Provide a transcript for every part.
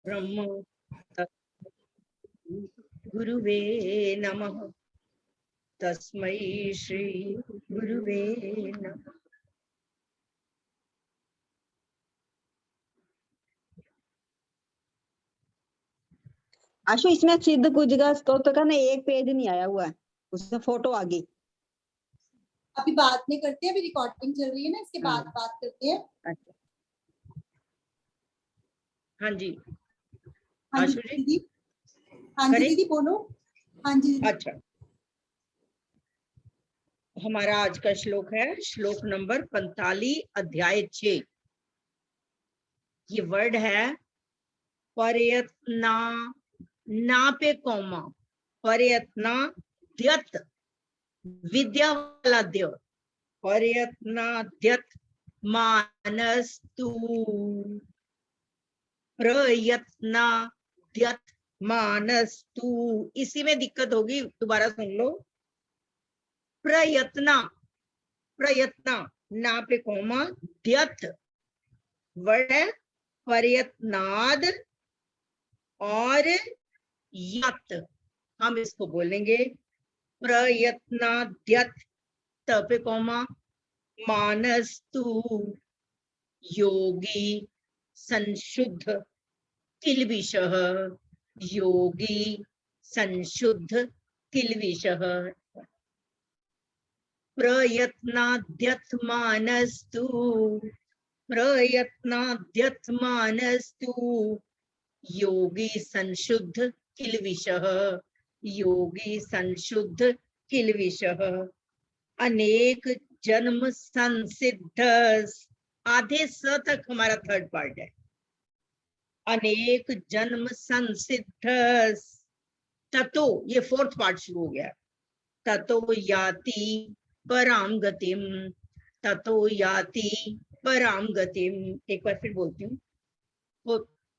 ब्रह्म गुरुवे नमः। तस्मै श्री गुरुवे नमः। आशु, इसमें सिद्ध कुजगा स्तोत्र का ना एक पेज नहीं आया हुआ है, उसमें फोटो आ गई। अभी बात नहीं करते हैं, अभी रिकॉर्डिंग चल रही है ना, इसके बाद बात करते हैं। अच्छा, हाँ जी हाँ जी आशु जी, दीदी, हाँ जी दीदी बोलो। हाँ जी दीदी। अच्छा, हमारा आज का श्लोक है श्लोक नंबर 45 अध्याय 6। ये वर्ड है प्रयत्ना, ना पे कौमा, प्रयत्ना द्यत, विद्या वाला द्य, प्रयत्नाद्यत मानस्तु, प्रयत्नाद्यत मानस्तु। इसी में दिक्कत होगी, दोबारा सुन लो। प्रयत्ना, प्रयत्न ना पे कोमा, द्यत वर्ड है प्रयत्नाद और यत, हम इसको बोलेंगे प्रयत्नाद्यत, त पे कोमा, मानस्तु योगी संशुद्ध किल्बिषः, योगी संशुद्ध किल्बिषः। प्रयत्नाद्यत्मानस्तु, प्रयत्नाद्यत्मानस्तु योगी संशुद्ध किल्बिषः, योगी संशुद्ध किल्बिषः। अनेक जन्म संसिद्ध, आधे स तक हमारा थर्ड पार्ट है। अनेक जन्म संसिद्ध, ततो ये फोर्थ पार्ट शुरू हो गया। ततो याति पराम गतिम, ततो याति पराम गतिम। एक बार फिर बोलती हूँ।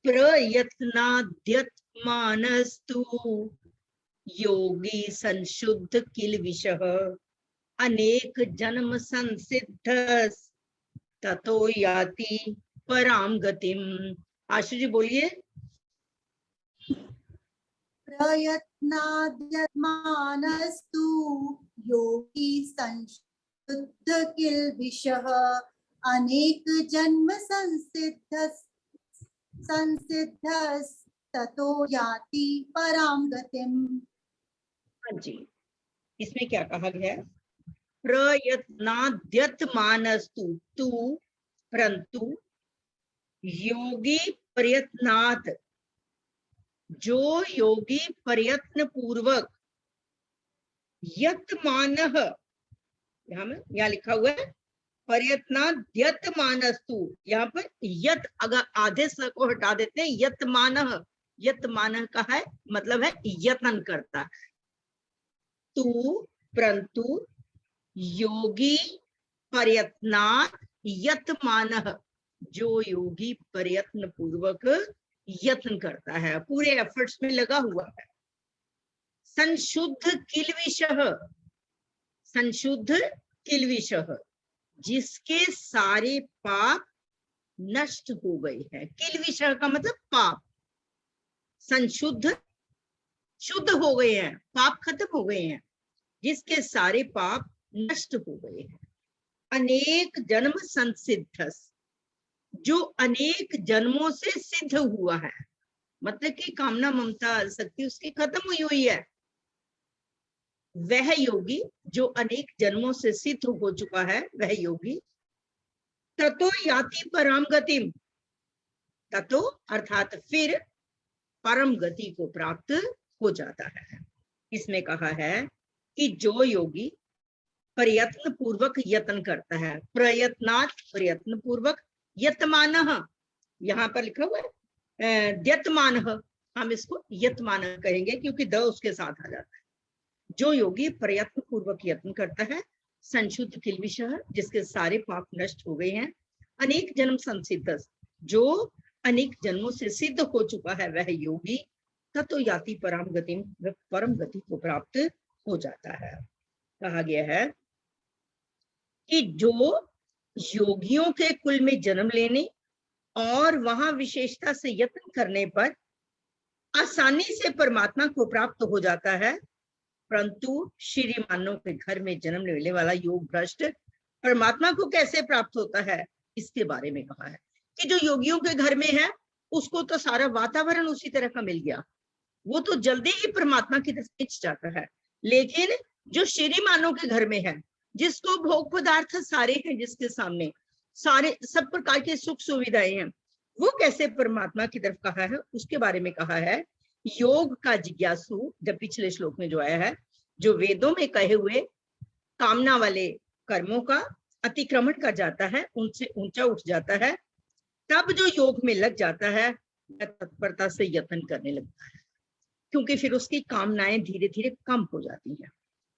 प्रयत्नाद्यत्मानस्तु योगी संशुद्ध किल्बिषः, अनेक जन्म संसिद्ध, ततो याति पराम गतिम। आशु जी बोलिए। प्रयत्नाद्यत्मानस्तु योगी संशुद्ध किल्बिषः, अनेक जन्म संसिद्धस्ततो याति परां गतिम्। हाँ जी, इसमें क्या कहा गया है? प्रयत्नाद्यत्मानस्तु, तू परंतु योगी प्रयत्नात्, जो योगी प्रयत्न पूर्वक, यत्मानः, यहाँ लिखा हुआ है प्रयत्नाद्यत्मानस्तु, यहाँ पर यत अगर आधे स को हटा देते हैं, यत्मानः, यत्मानः का है मतलब है यत्न करता है। तू परंतु योगी प्रयत्नात् यत्मानः, जो योगी प्रयत्न पूर्वक यत्न करता है, पूरे एफर्ट्स में लगा हुआ है। संशुद्ध किल्बिषः, संशुद्ध किल्बिषः, जिसके सारे पाप नष्ट हो गए हैं। किल्बिषः का मतलब पाप, संशुद्ध शुद्ध हो गए हैं, पाप खत्म हो गए हैं, जिसके सारे पाप नष्ट हो गए हैं। अनेक जन्म संसिद्ध, जो अनेक जन्मों से सिद्ध हुआ है, मतलब कि कामना ममता शक्ति उसकी खत्म हुई है। वह योगी जो अनेक जन्मों से सिद्ध हो चुका है, वह योगी ततो याति परम गतिम, ततो अर्थात फिर परम गति को प्राप्त हो जाता है। इसमें कहा है कि जो योगी प्रयत्न पूर्वक यत्न करता है, प्रयत्नात् प्रयत्न पूर्वक, यत्मानः यहाँ पर लिखा हुआ है द्यत्मानः, हम इसको यत्मानः कहेंगे क्योंकि द उसके साथ आ जाता है। जो योगी प्रयत्न पूर्वक यत्न करता है, संशुद्ध किल्बिषः, जिसके सारे पाप नष्ट हो गए हैं, अनेक जन्म संसिद्ध, जो अनेक जन्मों से सिद्ध हो चुका है, वह योगी ततो याति परम गतिम, वह परम गति को प्राप्त हो जाता है। कहा गया है कि जो योगियों के कुल में जन्म लेने और वहां विशेषता से यत्न करने पर आसानी से परमात्मा को प्राप्त हो जाता है। परंतु श्रीमानों के घर में जन्म लेने वाला योग भ्रष्ट परमात्मा को कैसे प्राप्त होता है, इसके बारे में कहा है कि जो योगियों के घर में है उसको तो सारा वातावरण उसी तरह का मिल गया, वो तो जल्दी ही परमात्मा की तरफ खिंच जाता है। लेकिन जो श्रीमानों के घर में है, जिसको भोग पदार्थ सारे हैं, जिसके सामने सारे सब प्रकार के सुख सुविधाएं हैं, वो कैसे परमात्मा की तरफ कहा है, उसके बारे में कहा है। योग का जिज्ञासु, जब पिछले श्लोक में जो आया है, जो वेदों में कहे हुए कामना वाले कर्मों का अतिक्रमण कर जाता है, उनसे ऊंचा उठ जाता है, तब जो योग में लग जाता है वह तत्परता से यत्न करने लगता है, क्योंकि फिर उसकी कामनाएं धीरे धीरे कम हो जाती हैं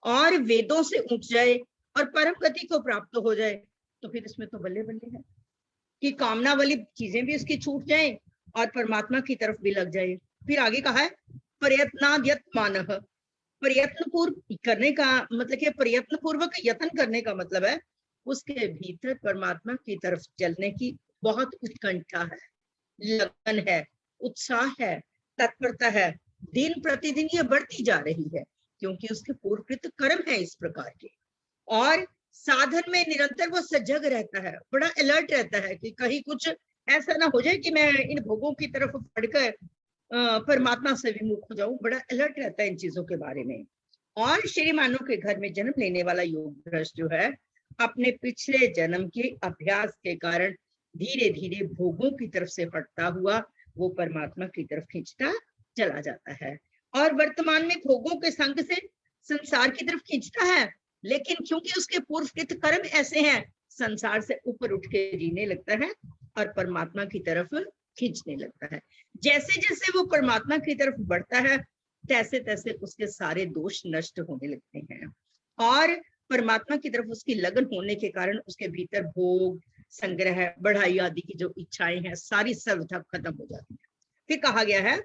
और वेदों से उठ जाए और परम गति को प्राप्त हो जाए, तो फिर इसमें तो बल्ले बल्ले है कि कामना वाली चीजें भी उसकी छूट जाए और परमात्मा की तरफ भी लग जाए। फिर आगे कहा है प्रयत्नाद्यत्मानः, प्रयत्न पूर्व करने का मतलब है, प्रयत्न पूर्वक यत्न करने का मतलब है उसके भीतर परमात्मा की तरफ चलने की बहुत उत्कंठा है, लगन है, उत्साह है, तत्परता है, दिन प्रतिदिन ये बढ़ती जा रही है, क्योंकि उसके पूर्वकृत कर्म है इस प्रकार के। और साधन में निरंतर वो सजग रहता है, बड़ा अलर्ट रहता है कि कहीं कुछ ऐसा ना हो जाए कि मैं इन भोगों की तरफ पढ़कर परमात्मा से विमुख हो जाऊं, बड़ा अलर्ट रहता है इन चीजों के बारे में। और श्रीमानों के घर में जन्म लेने वाला योग भ्रष्ट जो है, अपने पिछले जन्म के अभ्यास के कारण धीरे धीरे भोगों की तरफ से हटता हुआ वो परमात्मा की तरफ खींचता चला जाता है, और वर्तमान में भोगों के संग से संसार की तरफ खींचता है, लेकिन क्योंकि उसके पूर्वकृत कर्म ऐसे हैं, संसार से ऊपर उठ के जीने लगता है और परमात्मा की तरफ खींचने लगता है। जैसे जैसे वो परमात्मा की तरफ बढ़ता है, तैसे तैसे उसके सारे दोष नष्ट होने लगते हैं, और परमात्मा की तरफ उसकी लगन होने के कारण उसके भीतर भोग, संग्रह, बढ़ाई आदि की जो इच्छाएं हैं, सारी सर्वथा खत्म हो जाती है। फिर कहा गया है,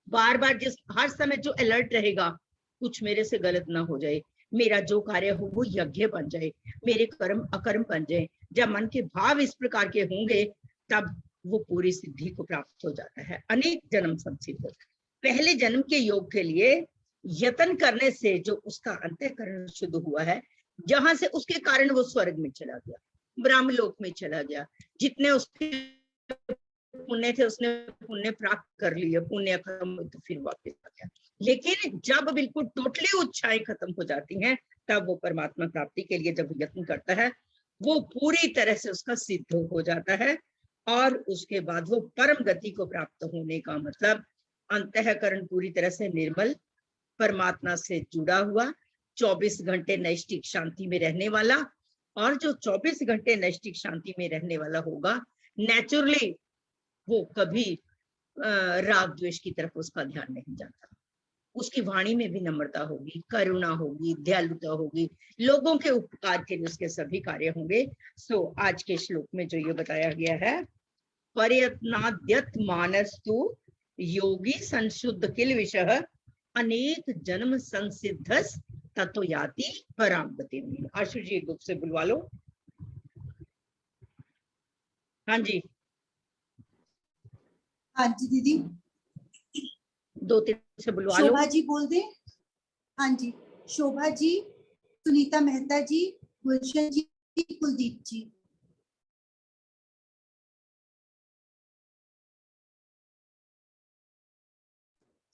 बार बार जिस हर समय जो अलर्ट रहेगा, कुछ मेरे से गलत ना हो जाए, मेरा जो कार्य हो वो यज्ञ बन जाए, मेरे कर्म अकर्म बन जाए। जब मन के भाव इस प्रकार के होंगे, तब वो पूरी सिद्धि को प्राप्त हो जाता है, अनेक जन्म संसिद्ध। पहले जन्म के योग के लिए यत्न करने से जो उसका अंतःकरण शुद्ध हुआ है, जहां से उसके कारण वो स्वर्ग में चला गया, ब्रह्मलोक में चला गया, जितने उसके पुण्य थे उसने पुण्य प्राप्त कर लिए, पुण्य खत्म तो फिर वापस आ गया। लेकिन जब बिल्कुल टोटली इच्छाएं खत्म हो जाती हैं, तब वो परमात्मा प्राप्ति के लिए जब यत्न करता है, वो पूरी तरह से उसका सिद्ध हो जाता है, और उसके बाद वो परम गति को प्राप्त होने का मतलब अंतःकरण पूरी तरह से निर्मल, परमात्मा से जुड़ा हुआ, 24 घंटे नैष्ठिक शांति में रहने वाला। और जो 24 घंटे नैष्ठिक शांति में रहने वाला होगा, नेचुरली वो कभी राग द्वेष की तरफ उसका ध्यान नहीं जाता, उसकी वाणी में भी नम्रता होगी, करुणा होगी, दयालुता होगी, लोगों के उपकार के लिए उसके सभी कार्य होंगे। सो आज के श्लोक में जो ये बताया गया है, प्रयत्नाद्यत मानस्तु योगी संशुद्ध किल विषय अनेक जन्म संसिद्धस ततो याति पराम गतिम। आशु जी गुप्त से बुलवा लो। हाँ जी, हाँ जी दीदी, 2-3 से बुलवा लो। शोभा जी बोल दे। हाँ जी, शोभा जी, सुनीता मेहता जी, गुलशन जी, कुलदीप जी।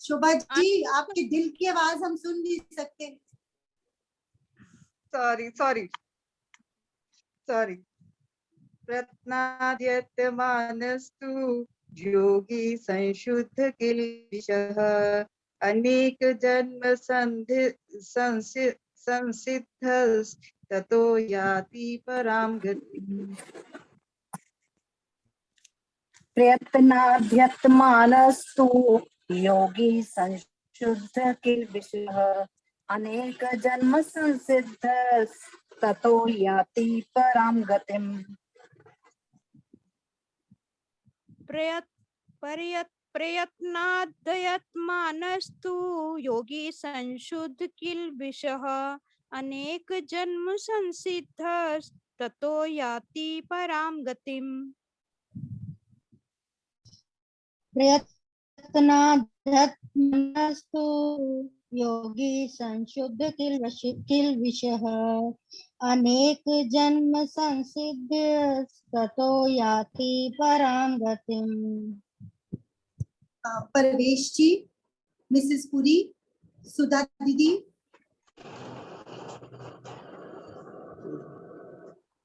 शोभा जी, आपके दिल की आवाज हम सुन नहीं सकते। सॉरी प्रयत्नाद्यतमानस्तु योगी संशुद्ध किल विषः अनेक जन्म संसिद्धस् ततो याति पराम गतिम्। प्रयत्नाद्यतमानस्तु योगी संशुद्ध किल विषयः अनेक जन्म संसिद्धस् ततो याति पराम गतिम्। प्रयत्नाद्यतमानस्तु योगी संशुद्ध किल विषः अनेक जन्म संसिद्धस् ततो याति पराम गतिम्। प्रयत्नादत्मनस्तु योगी संशुद्ध किल विषः अनेक जन्म संसिद्ध ततो याति परां गतिम्। परवेश जी, मिसेस पुरी, सुधा दीदी।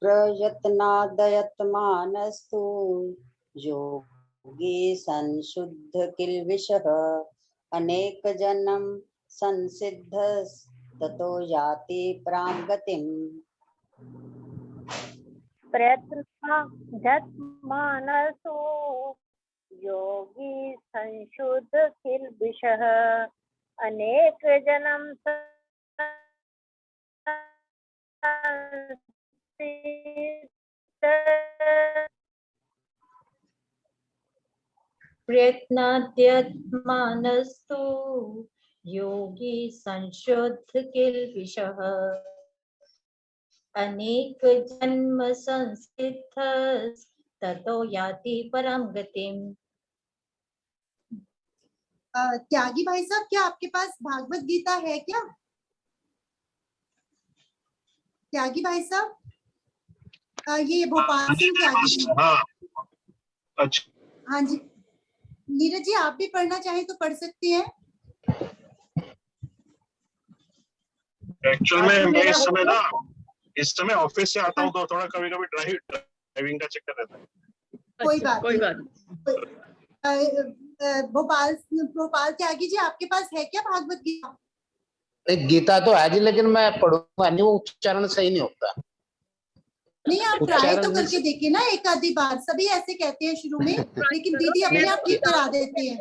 प्रयत्नादयत्मानस्तु योगी संशुद्ध किल्बिषः अनेक जन्म संसिद्ध ततो याति परां गतिम्। प्रयत्नादत्मनस्तु योगी संशुद्ध किल्बिषः अनेक जन्म प्रयत्नाद्यत्मानस्तु योगी संशुद्ध किल्बिषः अनेक जन्म संसिद्ध ततो याति परम गतिम्। त्यागी भाई साहब, क्या आपके पास भागवत गीता है क्या? त्यागी भाई साहब, ये भोपाल सिंह त्यागी जी। अच्छा, हाँ जी, नीरज जी आप भी पढ़ना चाहें तो पढ़ सकते हैं। एक्चुअल में मैं इस समय ऑफिस से आता हूँ तो थोड़ा कभी कभी ड्राइविंग का चक्कर रहता है। कोई बात कोई नहीं। बात भोपाल त्यागी जी, आपके पास है क्या भागवत गीता? एक गीता तो है जी, लेकिन मैं पढ़ूंगा नहीं, वो उच्चारण सही नहीं होता। नहीं, आप ट्राई तो करके देखिए ना एक आधी बार। सभी ऐसे कहते हैं शुरू में, लेकिन दीदी अपने आप ठीक करा देते हैं।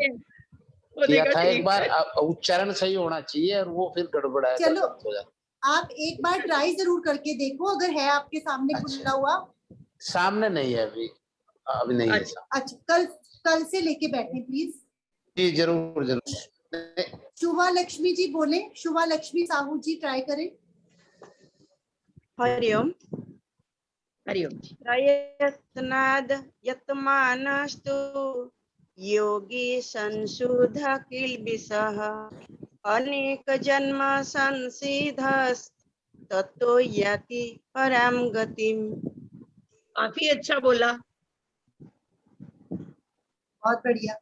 किया था एक बार, उच्चारण सही होना चाहिए और वो फिर गड़बड़ है। चलो आप एक बार ट्राई जरूर करके देखो, अगर है आपके सामने खुला हुआ। सामने नहीं है अभी नहीं है। अच्छा, कल से लेके बैठे प्लीज। जी जरूर जरूर। शुभा लक्ष्मी जी बोले, शुभा लक्ष्मी साहू जी ट्राई करें। हरिओम। हरिओम। प्रयत्नादयत्मानस्तु योगी संशुद्ध किल्बिषः अनेक जन्म संसिद्धः ततो याति परां गतिम्। काफी अच्छा बोला, बहुत बढ़िया।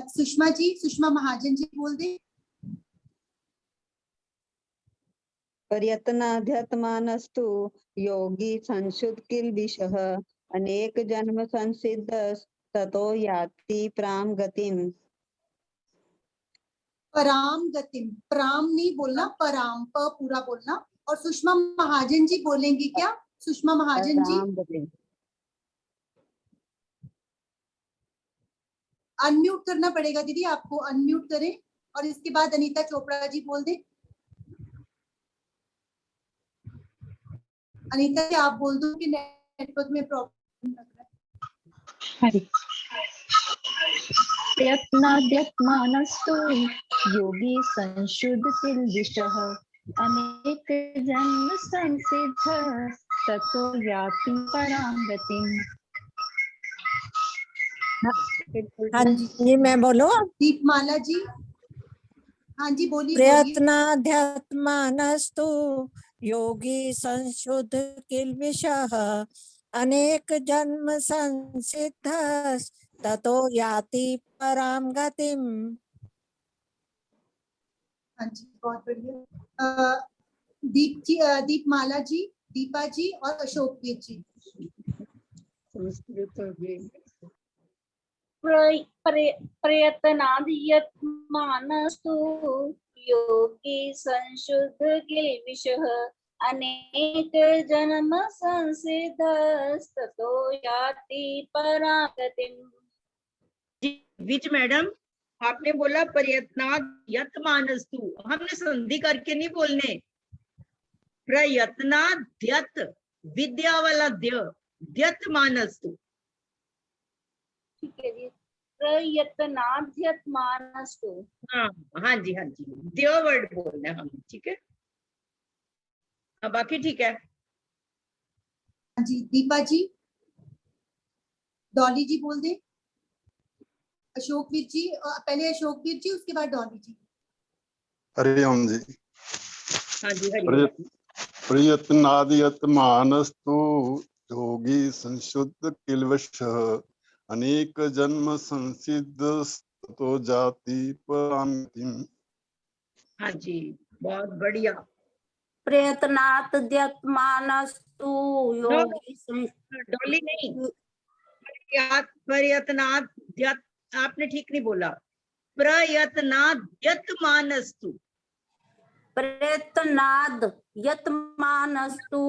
सुषमा जी, सुषमा महाजन जी बोल दे। प्रयत्नाध्यत्मानस्तु योगी संशुद्ध किल्बिषः अनेक जन्म संसिद्ध ततो याति परां गतिम्। पराम गतिम, प्राम नहीं बोलना, पराम, प पूरा बोलना। और सुषमा महाजन जी बोलेंगी क्या? सुषमा महाजन जी अनम्यूट करना पड़ेगा दीदी, आपको अनम्यूट करें और इसके बाद अनीता चोपड़ा जी बोल दें। अनीता जी आप बोल दो कि नेटवर्क में प्रॉब्लम लग रहा है। प्रयत्नाद्यत्मानस्तु योगी संशुद्ध किल्बिषः अनेक जन्म संसिद्ध ततो याति परां गतिम्। हाँ जी, मैं बोलो। दीपमाला जी, हाँ जी बोलिए। प्रयत्नाध्यात्मानस्तु योगी संशुद्ध किल्बिषः अनेक जन्म संसिद्ध ततो याति परां गतिम्। हाँ जी, बहुत बढ़िया। दीपमाला जी, दीपा जी और अशोक जी। प्रयत्नादयत्मानस्तु योगी संशुद्ध किल्बिषः अनेक जन्म संसिद्धस्ततो याति परां गतिम्। विच मैडम आपने बोला प्रयत्नाद्यत्मानस्तु, हमने संधि करके नहीं बोलने। प्रयत्नाद्यत, विद्या वाला द्यत्मानस्तु। ठीक है जी, प्रयत्नाद्यत्मानस्तु। हाँ हाँ जी, हाँ जी, द्य वर्ड बोलना है हमें, ठीक है। बाकी ठीक है। हाँ जी, दीपा जी, डॉली जी बोल दे। अशोकवीर जी, पहले अशोकवीर जी, उसके बाद डॉली जी। हरिओम जी। हाँ जी, हरिओम। प्रयत्नादियत्मानस्तु योगी संशुद्ध किल्बिषः अनेक जन्म संसिद्धस्तो जाति परांगतिम्। हाँ जी, बहुत बढ़िया। प्रयत्नात् द्यत्मानस्तु योगी डॉली नहीं, प्रयत्नात् द्यत, आपने ठीक नहीं बोला। प्रयत्नात् द्यत्मानस्तु। प्रयत्नाद् यत्मानस्तु,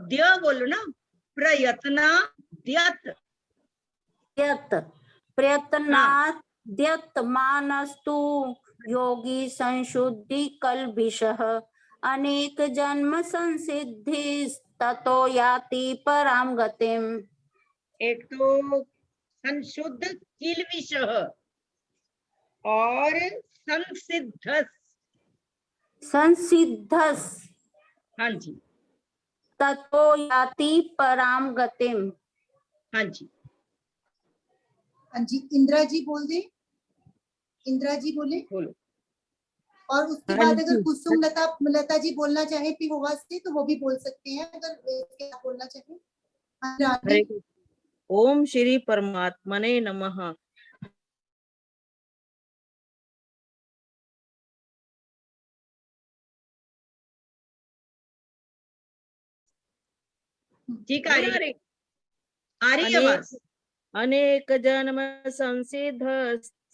द्य बोलो ना, प्रयत्ना द्यत। यत् प्रयत्नात् द्यत्मानस्तु योगी संशुद्धि कल्बिषः अनेक जन्म संसिद्धि ततो याति पराम गतिम्। एक तो संशुद्ध किल्बिषः और संसिद्धस। संसिद्धस, हाँ जी, ततो याति पराम गतिम्। हाँ जी, हाँ जी, इंदिरा जी बोल दे। इंदिरा जी बोले। बोलो। और उसके बाद अगर कुसुम लता जी बोलना चाहे पिहोवा से तो वो भी बोल सकते हैं, अगर बोलना चाहे। हरे ओम श्री परमात्मने नमः। ठीक आ रही आवाज। अनेक जन्म संसिद्ध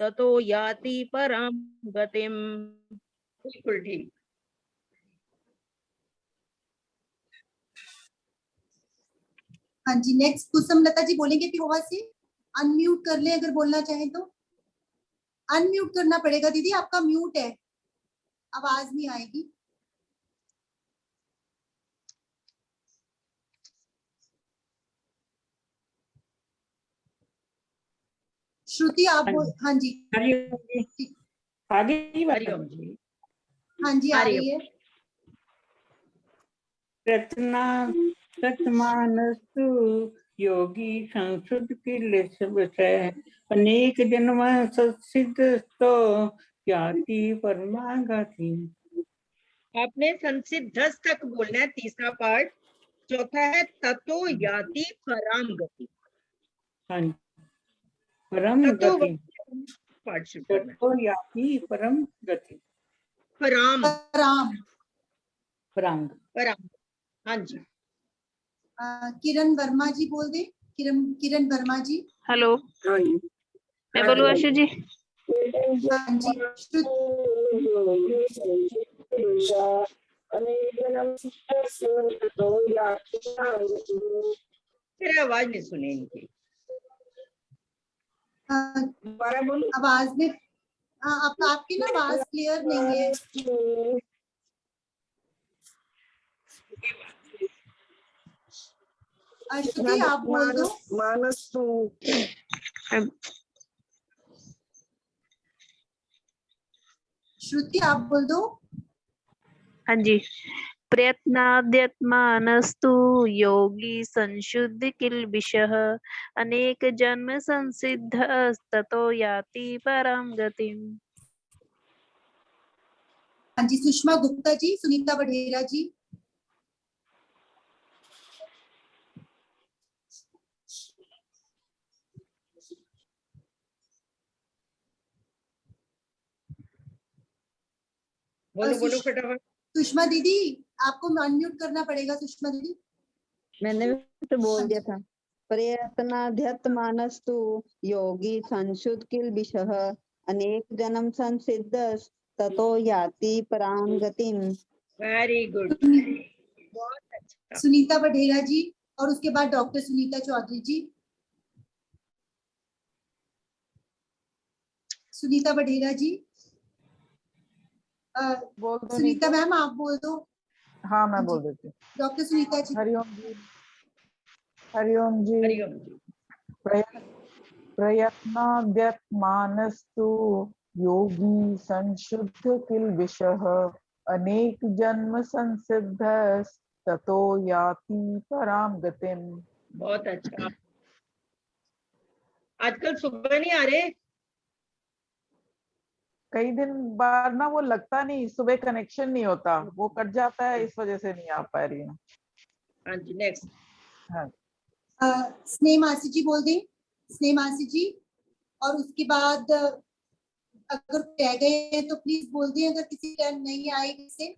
ततो याति पराम गतिम्। बिल्कुल ठीक। हाँ जी, नेक्स्ट कुसुम लता जी बोलेंगे पिहोवा से। अनम्यूट कर ले अगर बोलना चाहे तो। अनम्यूट करना पड़ेगा दीदी, आपका म्यूट है, आवाज नहीं आएगी। श्रुति आप बोल। हाँ जी, हरिओम जी। हरिओम जी। हाँ जी, आ रही है। प्रयत्नात्मानस्तु योगी संशुद्ध किल्बिषः अनेक जन्म संसिद्धस्तो याति परमागतिम्। आपने संसिद्धस तक बोलना है, तीसरा पार्ट। चौथा है ततो याति पराम गति। हाँ, परम गति। पार्ट शुरू करना है। ततो याति परम गति। पराम पराम पराम पराम। हाँ जी। किरण वर्मा जी बोल दे। किरण वर्मा जी। हेलो, मैं बोलूँ आशु जी? हाँ जी। फिर आवाज नहीं सुनी इनकी। आवाज में आपकी ना आवाज क्लियर नहीं है। श्रुति आप बोल दो। श्रुति आप बोल दो। हाँ जी। प्रयत्नाद्यत्मानस्तु योगी संशुद्ध किल्बिषः अनेक जन्म संसिद्ध ततो याति पराम गतिम्। हाँ जी, सुषमा गुप्ता जी, सुनीता बढ़ेरा जी। बोलो फटाफट। सुषमा दीदी आपको अनम्यूट करना पड़ेगा। सुषमा दीदी मैंने तो बोल दिया था। प्रयत्नाद्यत्मानस्तु योगी संशुद्ध किल्बिषः अनेक जन्म संसिद्धस् ततो याति पराम गतिम्। वेरी गुड, बहुत अच्छा। सुनीता बढ़ेरा जी और उसके बाद डॉक्टर सुनीता चौधरी जी। सुनीता बढ़ेरा जी। सुनीता मैम आप बोल दो। हाँ, मैं बोल देती हूँ। डॉक्टर सुनीता जी। हरिओम जी। हरिओम जी। हरिओम जी। प्रयत्नाद्यत्मानस्तु योगी संशुद्ध किल्बिषः अनेक जन्म संसिद्धस् ततो याति पराम गतिम्। बहुत अच्छा। आजकल सुबह नहीं आ रहे। कई दिन बाद ना वो लगता नहीं, सुबह कनेक्शन नहीं होता, वो कट जाता है, इस वजह से नहीं आ पा रही हूँ। हाँ जी, नेक्स्ट। हाँ स्नेह मासी जी बोल दें, स्नेह मासी जी, और उसके बाद अगर रह गए हैं तो प्लीज बोल दें, अगर किसी टर्न नहीं आएगी से।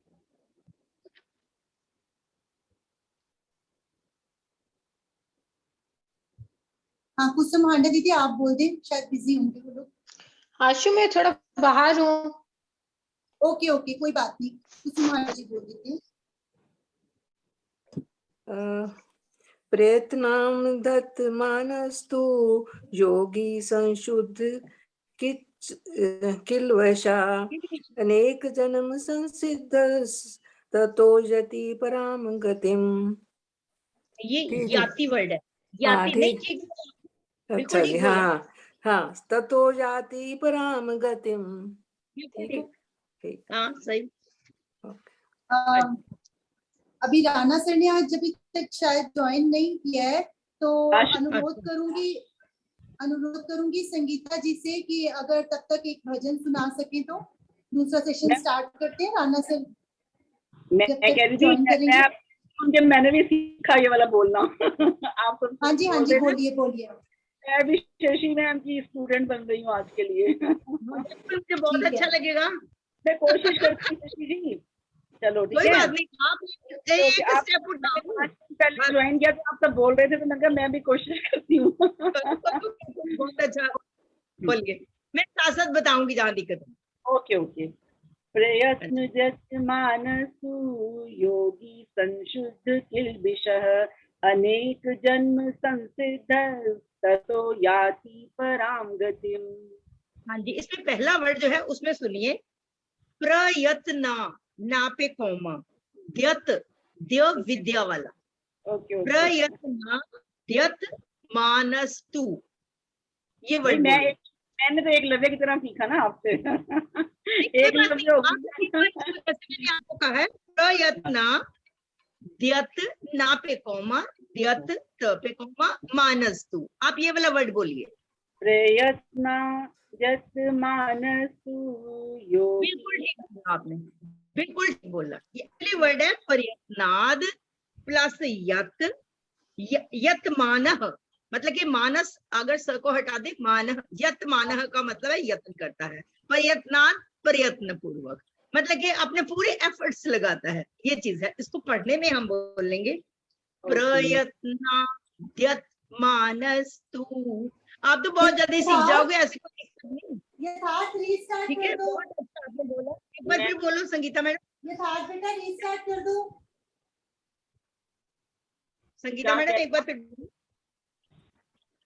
हाँ कुसुम हांडा दीदी आप बोल दें, शायद बिजी होंगे वो लोग। आशु मैं थोड़ा बाहर हूँ। ओके ओके कोई बात नहीं, कुसुम हांडा जी बोल देते हैं। प्रयत्नां दत्तमानस्तु योगी संशुद्ध किल्वशा अनेक जन्म संसिद्ध ततो यति पराम गतिम। ये ठीक है। याति वर्ड है, हाँ याति नहीं, ठीक। ठीक। अच्छा बिल्कुल जी, ठीक हाँ बोला। हाँ हाँ, ततो याति पराम गतिम। बिल्कुल ठीक है, ठीक। ठीक। हाँ सही। अभी राणा सर ने आज अभी तक शायद ज्वाइन नहीं किया है, तो अनुरोध करूंगी संगीता जी से कि अगर तब तक एक भजन सुना सके तो दूसरा सेशन स्टार्ट करते हैं। राणा सर मैं कह रही थी, मैंने भी सीखा ये वाला बोलना। आप सब हाँ जी बोलिए बोलिए। मैं भी शशि मैम की स्टूडेंट बन रही हूँ आज के लिए। मुझे बहुत अच्छा लगेगा। मैं कोशिश करती हूँ शशि जी। चलो ठीक कोई है। बात नहीं, आप एक स्टेप उठाओ। पहले ज्वाइन किया तो आप सब बोल रहे थे, तो मैंने कहा मैं भी कोशिश करती हूँ। बहुत अच्छा बोलिए, मैं साथ साथ बताऊंगी जहाँ दिक्कत है। Okay okay. प्रयत्न जस मानसु योगी संशुद्ध किल्बिषः अनेक जन्म संसिद्ध ततो याति पराम गतिम। हाँ जी, इसमें पहला वर्ड जो है उसमें सुनिए, प्रयत्न, ना पे कॉमा, द्यत, द्य विद्या वाला। प्रयत्न द्यत मानस्तु, ये वर्ड मैंने तो एक लव्य की तरह सीखा ना आपसे। एक लव्य मैंने आपको कहा है प्रयत्न द्यत, ना पे कॉमा, द्यत त पे कॉमा, मानस्तु। आप ये वाला वर्ड बोलिए। प्रयत्न जस मानसु योगी। बिल्कुल ठीक बोला आपने, बिल्कुल ठीक बोला। ये पहले वर्ड है प्रयत्नाद प्लस यत, यत मानह, मतलब कि मानस अगर स को हटा दे, मानह, यत मानह का मतलब है यत्न करता है। प्रयत्नाद प्रयत्न पूर्वक, मतलब कि अपने पूरे एफर्ट्स लगाता है, ये चीज है। इसको पढ़ने में हम बोलेंगे प्रयत्नाद्यत मानस्तु। आप तो बहुत जल्दी सीख जाओगे, ऐसी कोई दिक्कत नहीं। ठीक है, बहुत अच्छा आपने बोला। एक बार फिर बोलो संगीता मैडम। बेटा रीस्टार्ट कर दो। संगीता मैडम एक बार फिर।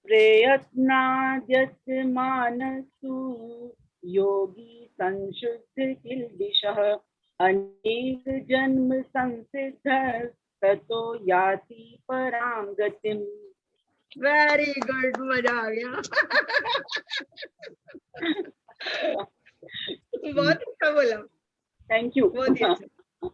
प्रयत्नाद्यस मानसु योगी संशुद्ध किल्बिषः अनेक जन्म संसिद्ध ततो याति पराम गतिम। वेरी गुड, मजा आ गया। बहुत अच्छा बोला। Thank you. बहुत अच्छा।